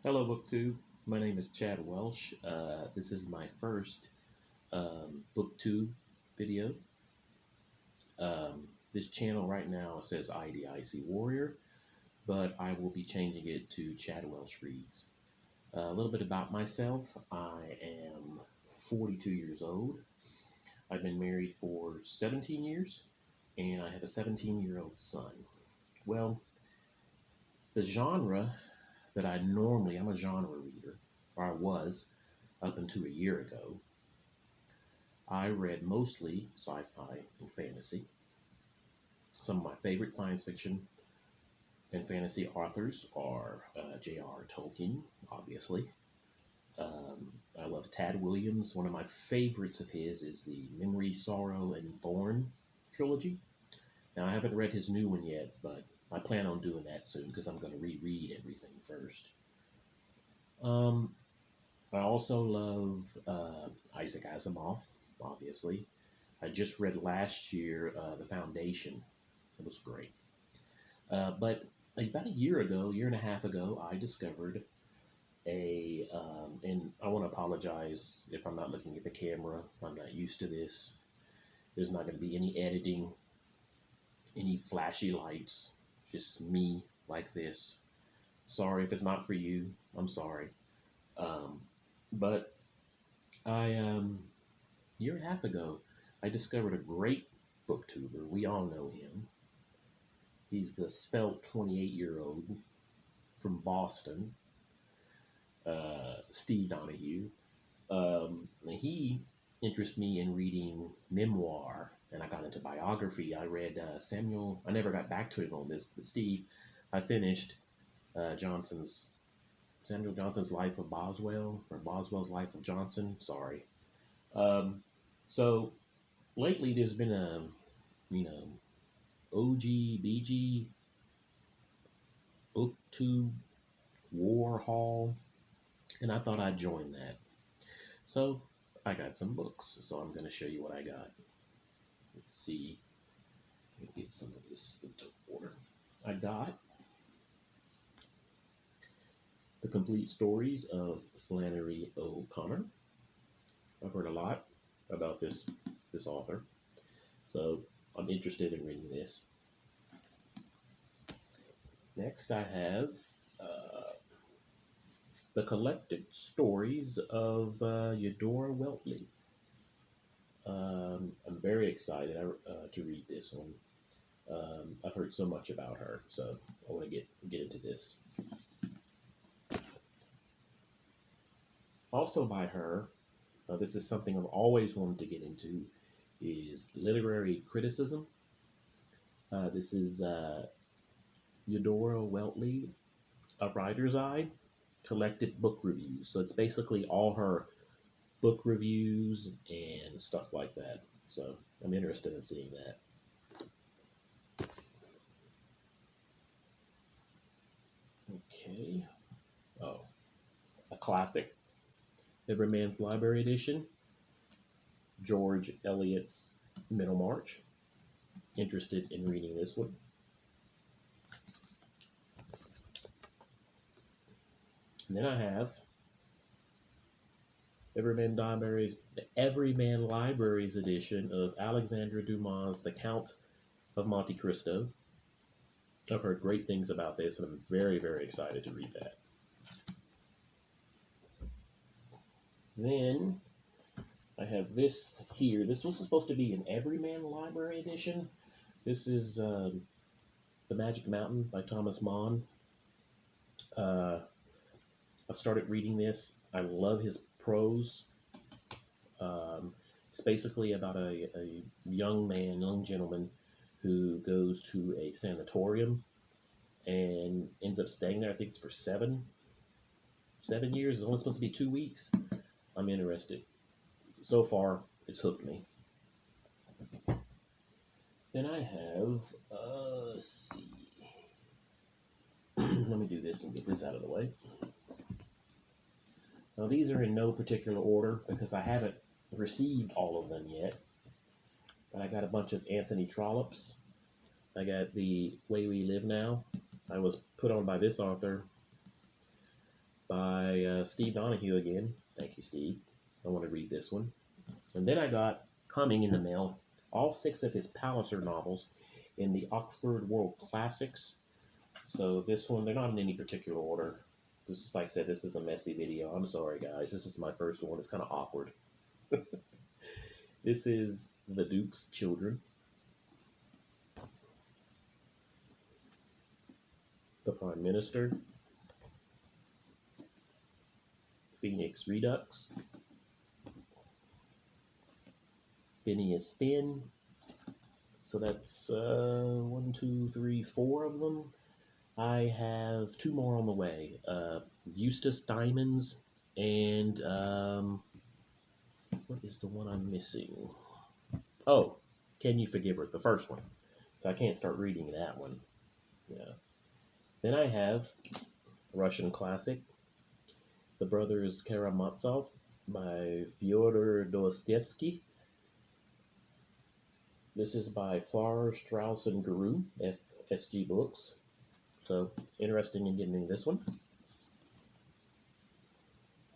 Hello, Booktube. My name is Chad Welsh. This is my first Booktube video. This channel right now says IDIC Warrior, but I will be changing it to Chad Welsh Reads. A little bit about myself. I am 42 years old. I've been married for 17 years, and I have a 17-year-old son. Well, the genre that I'm a genre reader, or I was up until a year ago. I read mostly sci-fi and fantasy. Some of my favorite science fiction and fantasy authors are J.R. Tolkien, obviously. I love Tad Williams. One of my favorites of his is the Memory, Sorrow, and Thorn trilogy. Now, I haven't read his new one yet, but I plan on doing that soon because I'm going to reread everything first. I also love Isaac Asimov, obviously. I just read last year The Foundation. It was great. But about a year and a half ago, I discovered and I want to apologize if I'm not looking at the camera. I'm not used to this. There's not going to be any editing, any flashy lights, just me like this. Sorry if it's not for you. I'm sorry. But a year and a half ago, I discovered a great booktuber. We all know him. He's the svelte 28-year-old from Boston, Steve Donoghue. He interested me in reading memoir, and I got into biography. I read Samuel. I never got back to him on this, but Steve, I finished Samuel Johnson's Life of Boswell, or Boswell's Life of Johnson. Sorry. So lately there's been a, OG, BG, Booktube, War Hall, and I thought I'd join that. So I got some books, so I'm going to show you what I got. Let's see. Let me get some of this into order. I got The Complete Stories of Flannery O'Connor. I've heard a lot about this author, so I'm interested in reading this. Next, I have The Collected Stories of Eudora Weltley. I'm very excited to read this one. I've heard so much about her, so I want to get into this. Also by her, this is something I've always wanted to get into, is literary criticism. This is Eudora Weltley, A Writer's Eye, collected book reviews. So it's basically all her book reviews and stuff like that. So I'm interested in seeing that. Okay. Oh, a classic. Everyman's Library Edition, George Eliot's Middlemarch. Interested in reading this one. And then I have Everyman Libraries edition of Alexandre Dumas' The Count of Monte Cristo. I've heard great things about this, and I'm very, very excited to read that. Then I have this here. This was supposed to be an Everyman Library edition. This is The Magic Mountain by Thomas Mann. I've started reading this. I love his prose. It's basically about a young gentleman who goes to a sanatorium and ends up staying there. I think it's for 7 years. It's only supposed to be 2 weeks. I'm interested. So far, it's hooked me. Then I have, let's see. Let me do this and get this out of the way. Now, these are in no particular order because I haven't received all of them yet. But I got a bunch of Anthony Trollops. I got The Way We Live Now. I was put on by this author by Steve Donoghue again. Thank you, Steve. I want to read this one. And then I got coming in the mail all 6 of his Palliser novels in the Oxford World Classics. So this one, they're not in any particular order. This is, like I said, this is a messy video. I'm sorry, guys. This is my first one. It's kind of awkward. This is The Duke's Children, The Prime Minister, Phoenix Redux, Phineas Finn. So that's 1, 2, 3, 4 of them. I have 2 more on the way. Eustace Diamonds and what is the one I'm missing? Oh, Can You Forgive Her? The first one. So I can't start reading that one. Yeah. Then I have a Russian classic, The Brothers Karamazov by Fyodor Dostoevsky. This is by Farrar, Straus and Giroux, FSG Books. So, interesting in getting this one.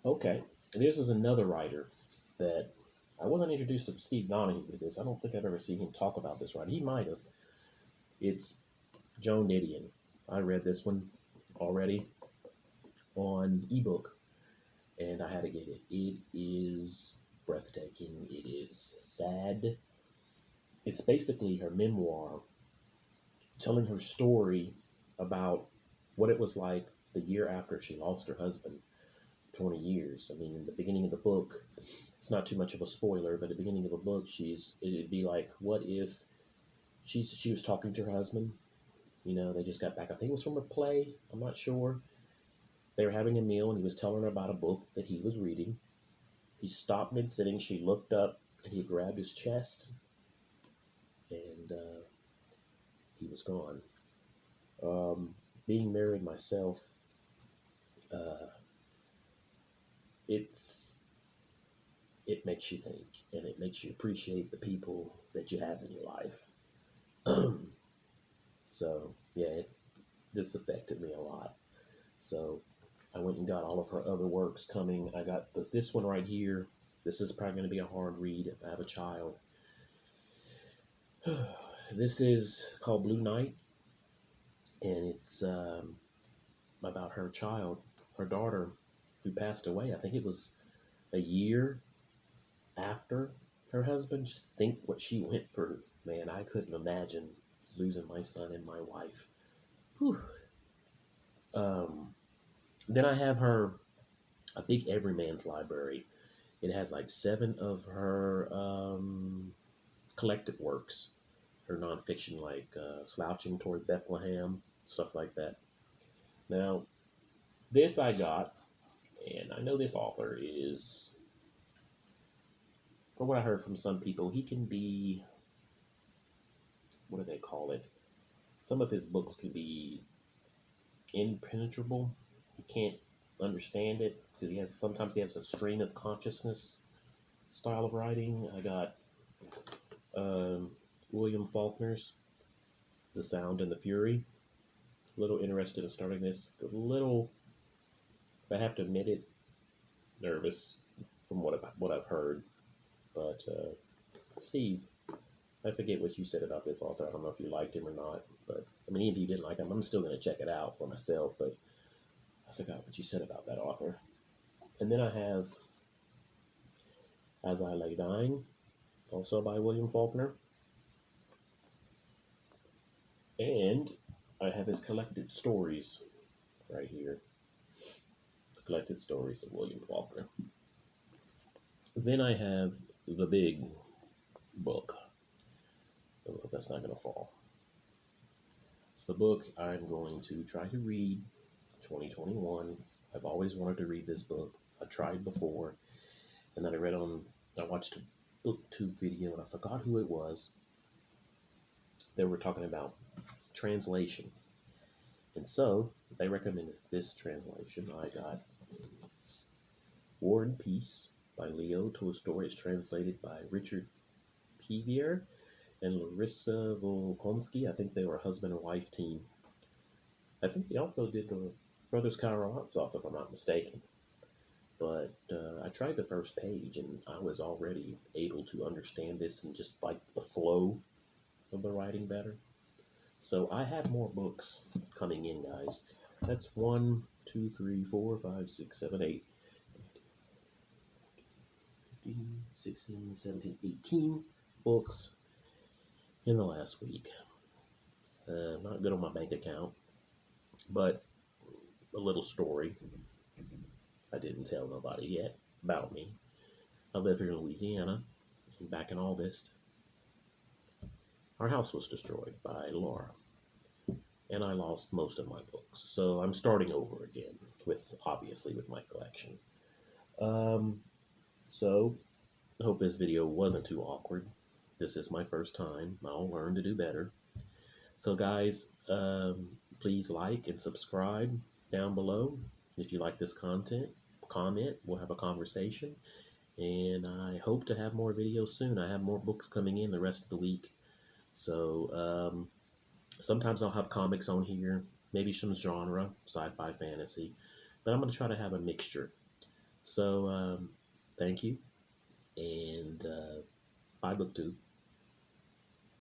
Okay, this is another writer that I wasn't introduced to Steve Donoghue with this. I don't think I've ever seen him talk about this writer. He might have. It's Joan Didion. I read this one already on ebook, and I had to get it. It is breathtaking. It is sad. It's basically her memoir, telling her story about what it was like the year after she lost her husband, 20 years. I mean, in the beginning of the book, it's not too much of a spoiler, but at the beginning of the book, it'd be like, what if she was talking to her husband? You know, they just got back. I think it was from a play. I'm not sure. They were having a meal, and he was telling her about a book that he was reading. He stopped mid-sitting. She looked up, and he grabbed his chest, and he was gone. Being married myself, it makes you think, and it makes you appreciate the people that you have in your life. So yeah, this affected me a lot. So I went and got all of her other works coming. I got this one right here. This is probably going to be a hard read if I have a child. This is called Blue Night, and it's about her child, her daughter, who passed away. I think it was a year after her husband. Just think what she went through. Man, I couldn't imagine losing my son and my wife. Whew. Then I have a big Everyman's library. It has like 7 of her collected works, her nonfiction, like Slouching Toward Bethlehem, stuff like that. Now, this I got, and I know this author is, from what I heard from some people, he can be, what do they call it? Some of his books can be impenetrable. You can't understand it because sometimes he has a stream of consciousness style of writing. I got William Faulkner's The Sound and the Fury. A little interested in starting this. A little, I have to admit it, nervous from what I've heard. But Steve, I forget what you said about this author. I don't know if you liked him or not. But I mean, even if you didn't like him, I'm still going to check it out for myself. But I forgot what you said about that author. And then I have As I Lay Dying, also by William Faulkner. And I have his collected stories right here. Collected stories of William Faulkner. Then I have the big book. Oh, that's not going to fall. The book I'm going to try to read 2021. I've always wanted to read this book. I tried before, and then I watched a Booktube video, and I forgot who it was. They were talking about translation. And so they recommended this translation. I got War and Peace by Leo Tolstoy. It's translated by Richard Pevier and Larissa Volkonsky. I think they were a husband and wife team. I think they also did the Brothers Karamazov, if I'm not mistaken. But I tried the first page and I was already able to understand this and just like the flow of the writing better. So I have more books coming in, guys. That's 1, 2, 3, 4, 5, 6, 7, 8, 15, 16, 17, 18 books in the last week. Not good on my bank account, but a little story. I didn't tell nobody yet about me. I live here in Louisiana, and back in August, our house was destroyed by Laura, and I lost most of my books. So I'm starting over again obviously with my collection. So I hope this video wasn't too awkward. This is my first time. I'll learn to do better. So guys, please like and subscribe down below if you like this content. Comment, we'll have a conversation, and I hope to have more videos soon. I have more books coming in the rest of the week. So sometimes I'll have comics on here, maybe some genre, sci-fi, fantasy, but I'm going to try to have a mixture. So thank you, and bye, Booktube.